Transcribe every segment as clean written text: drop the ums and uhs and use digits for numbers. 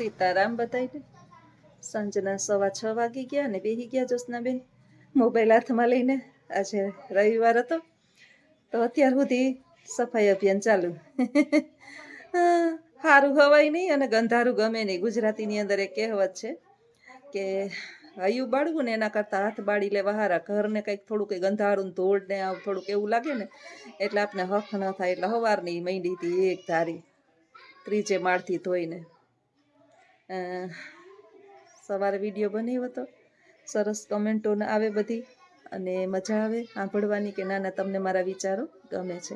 સીતારામ બધાને સાંજના 6:15 વાગી ગયા ને બેસી ગયા જ્યોત્સનાબેન મોબાઈલ હાથમાં લઈને. આજે રવિવાર હતો તો અત્યાર સુધી સફાઈ અભિયાન ચાલુ. સારું હવાય નહીં અને ગંધારું ગમે નહીં. ગુજરાતીની અંદર એક કહેવત છે કે હૈયું બાળવું ને એના કરતાં હાથ બાળી લેવા હારા. ઘરને કંઈક થોડું કંઈ ગંધારું ધોળ ને થોડુંક એવું લાગે ને એટલે આપણે હક ન થાય. એટલે સવારની માંડી હતી એક ધારી ત્રીજે માળથી ધોઈને સવારે વિડીયો બનાવ્યો હતો. સરસ કમેન્ટો આવે બધી અને મજા આવે સાંભળવાની કે ના તમને મારા વિચારો ગમે છે.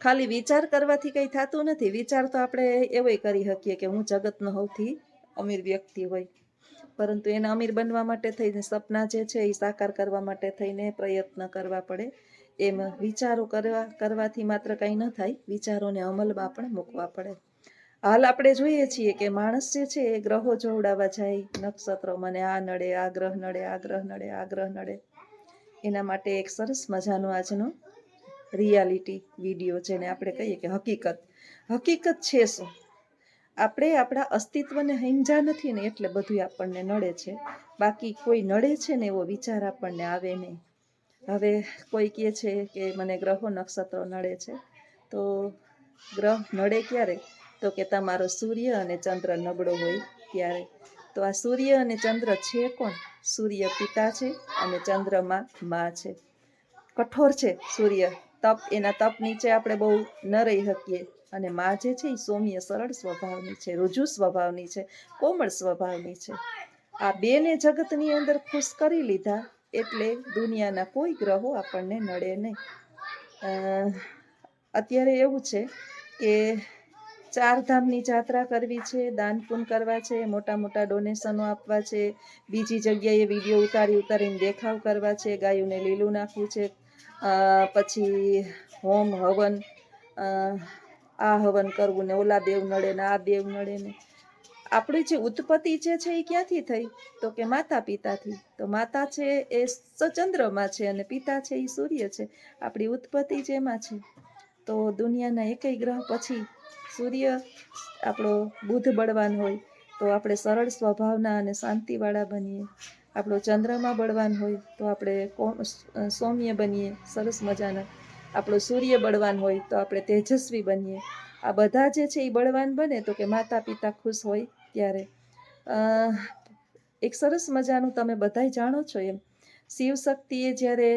ખાલી વિચાર કરવાથી કંઈ થતું નથી. વિચાર તો આપણે એવોય કરી શકીએ કે હું જગતનો સૌથી અમીર વ્યક્તિ હોય, પરંતુ એને અમીર બનવા માટે થઈને સપના જે છે એ સાકાર કરવા માટે થઈને પ્રયત્ન કરવા પડે. એમ વિચારો કરવાથી માત્ર કંઈ ન થાય, વિચારોને અમલમાં પણ મૂકવા પડે. હાલ આપણે જોઈએ છીએ કે માણસ જે છે એ ગ્રહો જોડાવા જાય, નક્ષત્રો મને આ નડે, આ ગ્રહ નડે, આ ગ્રહ નડે, આ ગ્રહ નડે. એના માટે એક સરસ મજાનો આજનો રિયાલિટી વિડીયો, જેને આપણે કહીએ કે હકીકત છે શું? આપણે આપણા અસ્તિત્વને સમજ્યા નથી ને એટલે બધું આપણને નડે છે. બાકી કોઈ નડે છે ને એવો વિચાર આપણને આવે નહીં. હવે કોઈ કહે છે કે મને ગ્રહો નક્ષત્રો નડે છે, તો ગ્રહ નડે ક્યારે? તો કે તમારો સૂર્ય અને ચંદ્ર નબળો હોય ત્યારે. તો આ સૂર્ય અને ચંદ્ર છે કોણ? સૂર્ય પિતા છે અને ચંદ્રમાં માં છે. કઠોર છે સૂર્ય, એના તપ નીચે આપણે બહુ ન રહી શકીએ. અને માં જે છે એ સૌમ્ય સરળ સ્વભાવની છે, રુજુ સ્વભાવની છે, કોમળ સ્વભાવની છે. આ બેને જગતની અંદર ખુશ કરી લીધા એટલે દુનિયાના કોઈ ગ્રહો આપણને નડે નહીં. અત્યારે એવું છે કે 4 ધામની યાત્રા કરવી છે, દાન પુણ્ય કરવા છે, મોટા મોટા ડોનેશનો આપવા છે, બીજી જગ્યાએ વિડીયો ઉતારીને દેખાવ કરવા છે, ગાયોને લીલું નાખવું છે, પછી હોમ હવન, આ હવન કરવું ને ઓલા દેવ નડે ને આ દેવ નડે ને. આપણી જે ઉત્પત્તિ જે છે એ ક્યાંથી થઈ? તો કે માતા પિતાથી. તો માતા છે એ ચંદ્રમાં છે અને પિતા છે એ સૂર્ય છે. આપણી ઉત્પત્તિ જેમાં છે. તો દુનિયાના એકેય ગ્રહ પછી સૂર્ય આપણો બુધ બળવાન હોય તો આપણે સરળ સ્વભાવના અને શાંતિવાળા બનીએ. આપણો ચંદ્રમાં બળવાન હોય તો આપણે સૌમ્ય બનીએ, સરસ મજાના. આપણો સૂર્ય બળવાન હોય તો આપણે તેજસ્વી બનીએ. આ બધા જે છે એ બળવાન બને તો કે માતા પિતા ખુશ હોય ત્યારે. એક સરસ મજાનું તમે બધાય જાણો છો એમ, શિવ શક્તિએ જ્યારે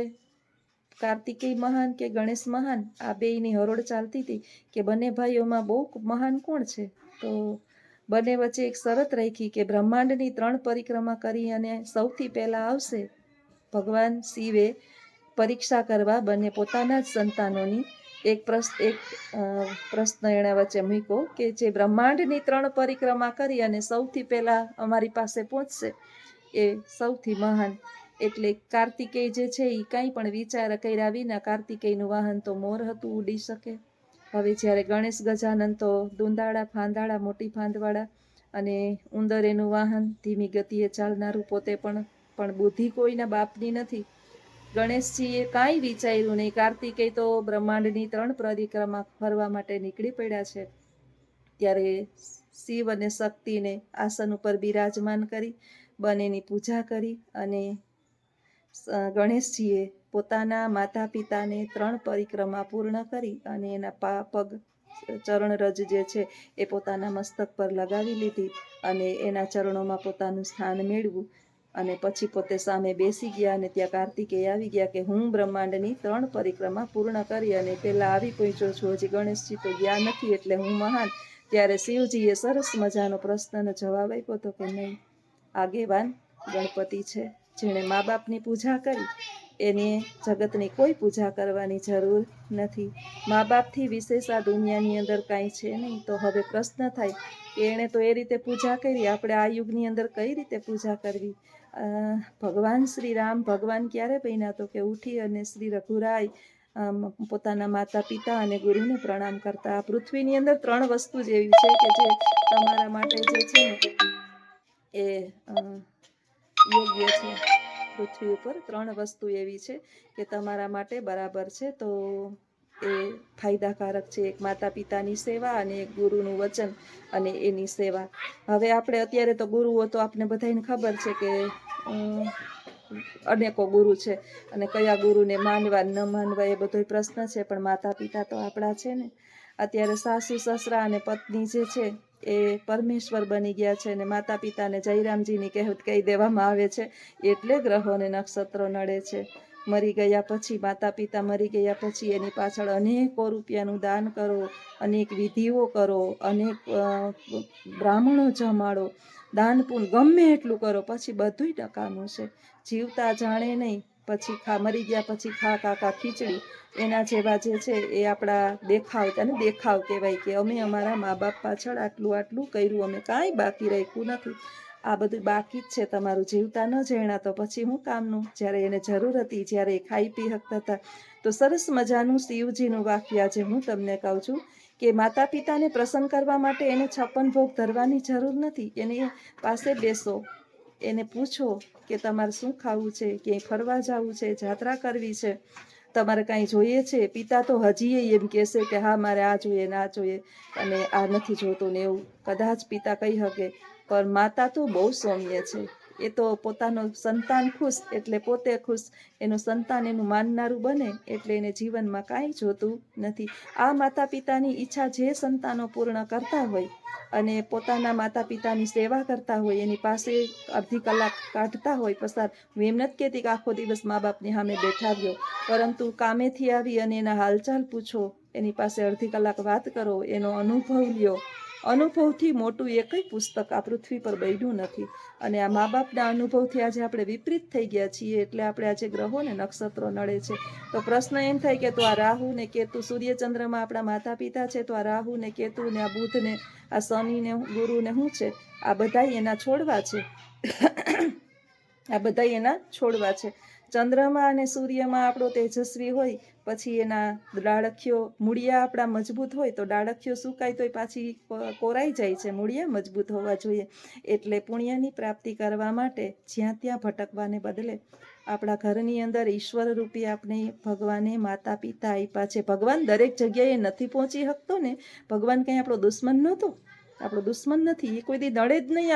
કાર્તિકેય મહાન કે ગણેશ મહાન, આ બેયની હરોળ ચાલતી હતી કે બંને ભાઈઓમાં બહુ મહાન કોણ છે? તો બંને વચ્ચે એક શરત રાખી કે બ્રહ્માંડની 3 પરિક્રમા કરી અને સૌથી પહેલા આવશે ભગવાન શિવે પરીક્ષા કરવા બંને પોતાના જ સંતાનોની. એક પ્રશ્ન એના વચ્ચે મૂક્યો કે જે બ્રહ્માંડની 3 પરિક્રમા કરી અને સૌથી પહેલા અમારી પાસે પહોંચશે એ સૌથી મહાન. એટલે કાર્તિકેય જે છે એ કાંઈ પણ વિચાર કર્યા વિના, કાર્તિકેયનું વાહન તો મોર હતું, ઉડી શકે. હવે જ્યારે ગણેશ ગજાનન તો દુંદાળા ફાંદાળા, મોટી ફાંદવાળા, અને ઉંદર એનું વાહન ધીમી ગતિએ ચાલનારું, પોતે પણ બુદ્ધિ કોઈના બાપની નથી. ગણેશજીએ કાંઈ વિચાર્યું નહીં. કાર્તિકેય તો બ્રહ્માંડની 3 પરિક્રમા ફરવા માટે નીકળી પડ્યા છે. ત્યારે શિવ અને શક્તિને આસન ઉપર બિરાજમાન કરી બંનેની પૂજા કરી અને ગણેશજીએ પોતાના માતા પિતાને 3 પરિક્રમા પૂર્ણ કરી અને એના પગ ચરણ રજ જે છે એ પોતાના મસ્તક પર લગાવી લીધી અને એના ચરણોમાં પોતાનું સ્થાન મેળવ્યું. અને પછી પોતે સામે બેસી ગયા અને ત્યાં કાર્તિકેય આવી ગયા કે હું બ્રહ્માંડની 3 પરિક્રમા પૂર્ણ કરી અને પહેલાં આવી પહોંચ્યો છું, હજી ગણેશજી તો ગયા નથી એટલે હું મહાન. ત્યારે શિવજીએ સરસ મજાનો પ્રશ્નનો જવાબ આપ્યો હતો કે નહીં, આગેવાન ગણપતિ છે. જેણે મા બાપની પૂજા કરી એને જગતની કોઈ પૂજા કરવાની જરૂર નથી. મા બાપથી વિશેષ આ દુનિયાની અંદર કાંઈ છે નહીં. તો હવે પ્રશ્ન થાય કે એણે તો એ રીતે પૂજા કરી, આપણે આ યુગની અંદર કઈ રીતે પૂજા કરવી? ભગવાન શ્રી રામ ભગવાન ક્યારે બન્યા? તો કે ઉઠી અને શ્રી રઘુરાય પોતાના માતા પિતા અને ગુરુને પ્રણામ કરતા. આ પૃથ્વીની અંદર 3 વસ્તુ જ એવી છે કે જે તમારા માટે જે છે ને એ યોગ્ય છે. પૃથ્વી ઉપર 3 વસ્તુ એવી છે કે તમારા માટે બરાબર છે. તો એ ફાયદાકારક છે. એક માતા પિતાની સેવા અને એક ગુરુનું વચન અને એની સેવા. હવે આપણે અત્યારે તો ગુરુઓ તો આપણે બધાને ખબર છે કે અનેકો ગુરુ છે અને કયા ગુરુને માનવા ન માનવા એ બધો પ્રશ્ન છે, પણ માતા પિતા તો આપણા છે ને. અત્યારે સાસુ સસરા અને પત્ની જે છે એ પરમેશ્વર બની ગયા છે અને માતા પિતાને જયરામજીની કહેવત કહી દેવામાં આવે છે, એટલે ગ્રહો અને નક્ષત્રો નડે છે. મરી ગયા પછી, માતા પિતા મરી ગયા પછી એની પાછળ અનેકો રૂપિયાનું દાન કરો, અનેક વિધિઓ કરો, અનેક બ્રાહ્મણો જમાડો, દાન પુણ્ય ગમે એટલું કરો, પછી બધુંય નકામું છે. જીવતા જાણે નહીં, પછી મરી ગયા પછી ખા કાકા ખીચડી, એના જેવા જે છે એ આપણા દેખાવ કહેવાય કે અમે અમારા મા બાપ પાછળ આટલું આટલું કર્યું, અમે કાંઈ બાકી રાખ્યું નથી. આ બધું બાકી જ છે તમારું. જીવતા ન જાણ્યા તો પછી હું કામનું? જ્યારે એને જરૂર હતી, જ્યારે એ ખાઈ પી શકતા હતા. તો સરસ મજાનું શિવજીનું વાક્ય આજે હું તમને કહું છું કે માતા પિતાને પ્રસન્ન કરવા માટે એને 56 ભોગ ધરવાની જરૂર નથી. એની પાસે બેસો, એને પૂછો કે તમારે શું ખાવું છે, ક્યાંય ફરવા જવું છે, જાત્રા કરવી છે, તમારે કાંઈ જોઈએ છે. પિતા તો હજી એમ કહેશે કે હા મારે આ જોઈએ ને આ જોઈએ અને આ નથી જોતું ને એવું કદાચ પિતા કહી શકે, પણ માતા તો બહુ સૌમ્ય છે. એ તો પોતાનો સંતાન ખુશ એટલે પોતે ખુશ, એનું સંતાન એનું માનનારું બને એટલે એને જીવનમાં કાંઈ જોતું નથી. આ માતા પિતાની ઈચ્છા જે સંતાનો પૂર્ણ કરતા હોય અને પોતાના માતા પિતાની સેવા કરતા હોય, એની પાસે અડધી કલાક કાઢતા હોય પસાર. હું એમ નથી કહેતી કે આખો દિવસ મા બાપની સામે બેઠા રહ્યો, પરંતુ કામેથી આવી અને એના હાલચાલ પૂછો, એની પાસે અડધી કલાક વાત કરો, એનો અનુભવ લ્યો. અનુભવથી મોટું એકય પુસ્તક આ પૃથ્વી પર બન્યું નથી. અને આ મા બાપના અનુભવથી આજે આપણે વિપરીત થઈ ગયા છીએ, એટલે આપણે આજે ગ્રહો ને નક્ષત્રો નડે છે. તો પ્રશ્ન એમ થાય કે તો આ રાહુ ને કેતુ, સૂર્યચંદ્રમાં આપણા માતા પિતા છે, તો આ રાહુ ને કેતુ ને આ બુધ ને આ શનિ ને ગુરુ ને શું છે? આ બધા એના છોડવા છે. આ બધા એના છોડવા છે. ચંદ્રમાં અને સૂર્યમાં આપણો તેજસ્વી હોય, પછી એના ડાળખીઓ મૂળિયા આપણા મજબૂત હોય તો ડાળખીઓ સુકાય તોય પાછી કોરાઈ જાય છે. મૂળિયા મજબૂત હોવા જોઈએ. એટલે પુણ્યની પ્રાપ્તિ કરવા માટે જ્યાં ત્યાં ભટકવાને બદલે આપણા ઘરની અંદર ઈશ્વર રૂપી આપણે ભગવાને માતા પિતા આપ્યા છે. ભગવાન દરેક જગ્યાએ નથી પહોંચી શકતો ને. ભગવાન કંઈ આપણો દુશ્મન નહોતો, આપણો દુશ્મન નથી. એ કોઈ દી નડે જ નહીં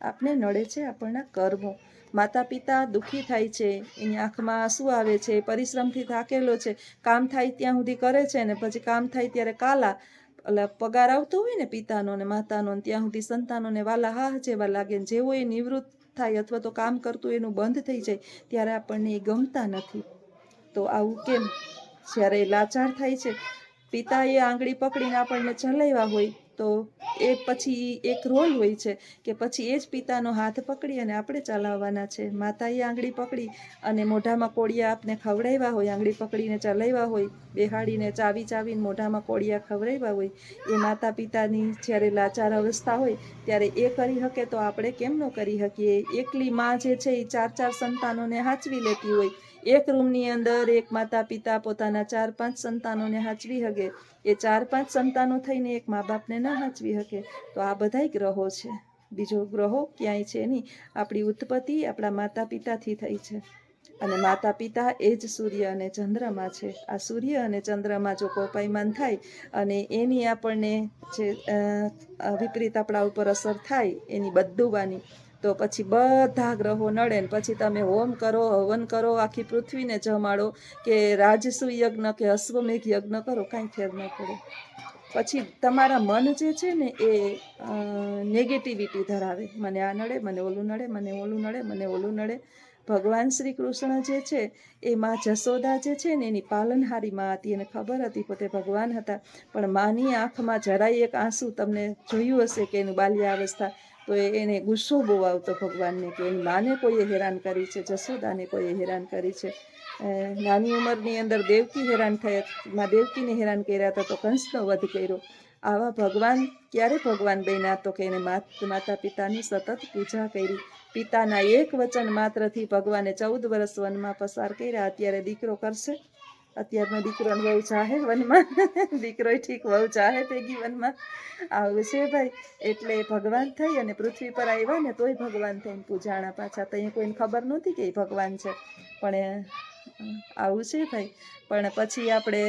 આપને નડે છે આપણના કર્મો. માતા પિતા દુઃખી થાય છે, એની આંખમાં આંસુ આવે છે, પરિશ્રમથી થાકેલો છે, કામ થાય ત્યાં સુધી કરે છે ને પછી કામ થાય ત્યારે કાલા એટલે પગાર આવતો હોય ને પિતાનો ને માતાનો, ત્યાં સુધી સંતાનોને વાલા હા જેવા લાગે. જેવો એ નિવૃત્ત થાય અથવા તો કામ કરતું એનું બંધ થઈ જાય ત્યારે આપણને એ ગમતા નથી. તો આવું કેમ? જ્યારે લાચાર થાય છે, પિતાએ આંગળી પકડીને આપણને ચલાવ્યા હોય તો એ પછી એક રોલ હોય છે કે પછી એ જ પિતાનો હાથ પકડી અને આપણે ચલાવવાના છે. માતાએ આંગળી પકડી અને મોઢામાં કોળિયા આપને ખવડાવ્યા હોય, આંગળી પકડીને ચલાવ્યા હોય, બેહાડીને ચાવી ચાવીને મોઢામાં કોળિયા ખવડાવ્યા હોય, એ માતા પિતાની જ્યારે લાચાર અવસ્થા હોય ત્યારે એ કરી શકે તો આપણે કેમ ન કરી શકીએ? એકલી માં જે છે એ 4 સંતાનોને હાચવી લેતી હોય. એક રૂમની અંદર એક માતા પિતા પોતાના 4-5 સંતાનોને હાચવી શકે. એ 4-5 સંતાનો થઈને એક મા બાપને ના હાચવી શકે. તો આ બધાય ગ્રહો છે, બીજો ગ્રહો ક્યાંય છે નહીં. આપણી ઉત્પત્તિ આપણા માતા પિતાથી થઈ છે અને માતા પિતા એ જ સૂર્ય અને ચંદ્રમા છે. આ સૂર્ય અને ચંદ્રમાં જો કોપાયમાન થાય અને એની આપણને જે વિપરીત આપણા ઉપર અસર થાય એની બદદુવાની, તો પછી બધા ગ્રહો નડે ને પછી તમે હોમ કરો, હવન કરો, આખી પૃથ્વીને જમાડો કે રાજસુ યજ્ઞ કે અશ્વમેઘ યજ્ઞ કરો, કાંઈ ફેર ન પડે. પછી તમારા મન જે છે ને એ નેગેટિવિટી ધરાવે. મને આ નડે, મને ઓલું નડે, મને ઓલું નડે, મને ઓલું નડે. ભગવાન શ્રી કૃષ્ણ જે છે એ માં જશોદા જે છે ને એની પાલનહારી માં હતી. એને ખબર હતી પોતે ભગવાન હતા, પણ માની આંખમાં જરાય એક આંસુ, તમને જોયું હશે કે એનું બાલ્યાવસ્થા, તો એને ગુસ્સો બહુ આવતો ભગવાનને કે એની માને કોઈએ હેરાન કરી છે, જશોદાને કોઈએ હેરાન કરી છે. નાની ઉંમરની અંદર દેવકી હેરાન થયા, માં દેવકીને હેરાન કર્યા હતા તો કંસનો વધ કર્યો. આવા ભગવાન ક્યારે ભગવાન બન્યા? તો કે એને માતા પિતાની સતત પૂજા કરી. પિતાના એક વચન માત્રથી ભગવાને 14 વર્ષ વનમાં પસાર કર્યા. અત્યારે દીકરો કરશે? અત્યારનો દીકરો વહુ ચાહે વનમાં? દીકરો ઠીક, વહુ ચાહે ભેગી વનમાં? આવું છે ભાઈ. એટલે ભગવાન થઈ અને પૃથ્વી પર આવ્યા ને તોય ભગવાન થઈને પૂજાણા પાછા. તો અહીંયા કોઈને ખબર નહોતી કે એ ભગવાન છે, પણ આવું છે ભાઈ. પણ પછી આપણે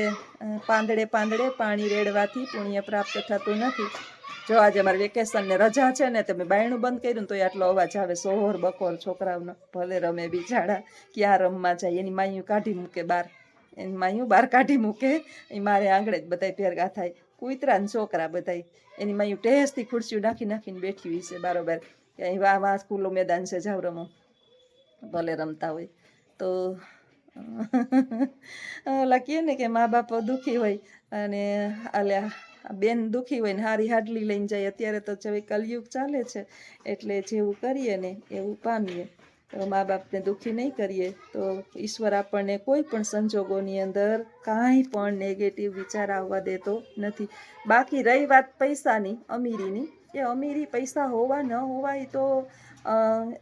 પાંદડે પાંદડે પાણી રેડવાથી પુણ્ય પ્રાપ્ત થતું નથી. જો આજે અમારે વેકેશન ને રજા છે ને તમે બાયણું બંધ કર્યું ને તો આટલો અવાજ આવે, સોહર બકોર છોકરાઓનો. ભલે રમે બિચારા, ક્યાં રમવા જાય, એની માયું કાઢી મૂકે બહાર, એની માયું બહાર કાઢી મૂકે. એ મારે આંગળે જ બધા ભેરગા થાય, કૂતરા ને છોકરા બધા. એની માયું ટેસથી ખુરશીઓ નાખી નાખીને બેઠી હોય છે બારોબાર, કે અહીં વાહ ખુલ્લું મેદાન છે, જાવ રમો. ભલે રમતા હોય તો ઓલા કહે ને કે મા બાપ દુઃખી હોય અને આલ્યા બેન દુઃખી હોય ને હારી હાડલી લઈને જાય. અત્યારે તો જે કલયુગ ચાલે છે એટલે જેવું કરીએ ને એવું પામીએ. તો મા બાપને દુઃખી નહીં કરીએ તો ઈશ્વર આપણને કોઈ પણ સંજોગોની અંદર કાંઈ પણ નેગેટિવ વિચાર આવવા દેતો નથી. બાકી રહી વાત પૈસાની, અમીરીની, એ અમીરી પૈસા હોવા ન હોવા એ તો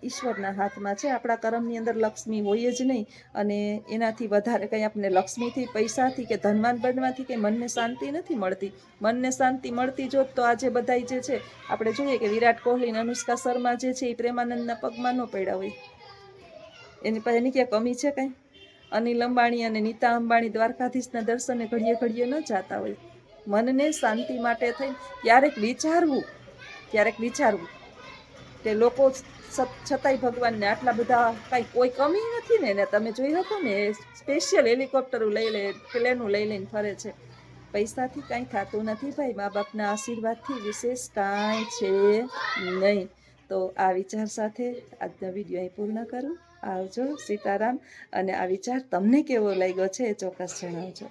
ઈશ્વરના હાથમાં છે. આપણા કર્મની અંદર લક્ષ્મી હોય જ નહીં, અને એનાથી વધારે કંઈ આપણને લક્ષ્મીથી, પૈસાથી કે ધનવાન બનવાથી કંઈ મનને શાંતિ નથી મળતી. મનને શાંતિ મળતી જોત તો આજે બધાય જે છે આપણે જોઈએ કે વિરાટ કોહલી અને અનુષ્કા શર્મા જે છે એ પ્રેમાનંદના પગમાં ન પડ્યા હોય. એની પાસે એની ક્યાં કમી છે કાંઈ? અનિલ અંબાણી અને નીતા અંબાણી દ્વારકાધીશના દર્શને ઘડીએ ઘડીએ ન જતા હોય. મનને શાંતિ માટે થઈ ક્યારેક વિચારવું કે લોકો છતાંય ભગવાનને આટલા બધા કાંઈ કોઈ કમી નથી ને તમે જોઈ શકો ને સ્પેશિયલ હેલિકોપ્ટરો લઈ લે, પ્લેનું લઈ લઈને ફરે છે. પૈસાથી કાંઈ થતું નથી ભાઈ, મા બાપના આશીર્વાદથી વિશેષ કાંઈ છે નહીં. તો આ વિચાર સાથે આજનો વિડીયો અહીં પૂર્ણ કરું. આવજો, સીતારામ. અને આ વિચાર તમને કેવો લાગ્યો છે એ ચોક્કસ જણાવજો.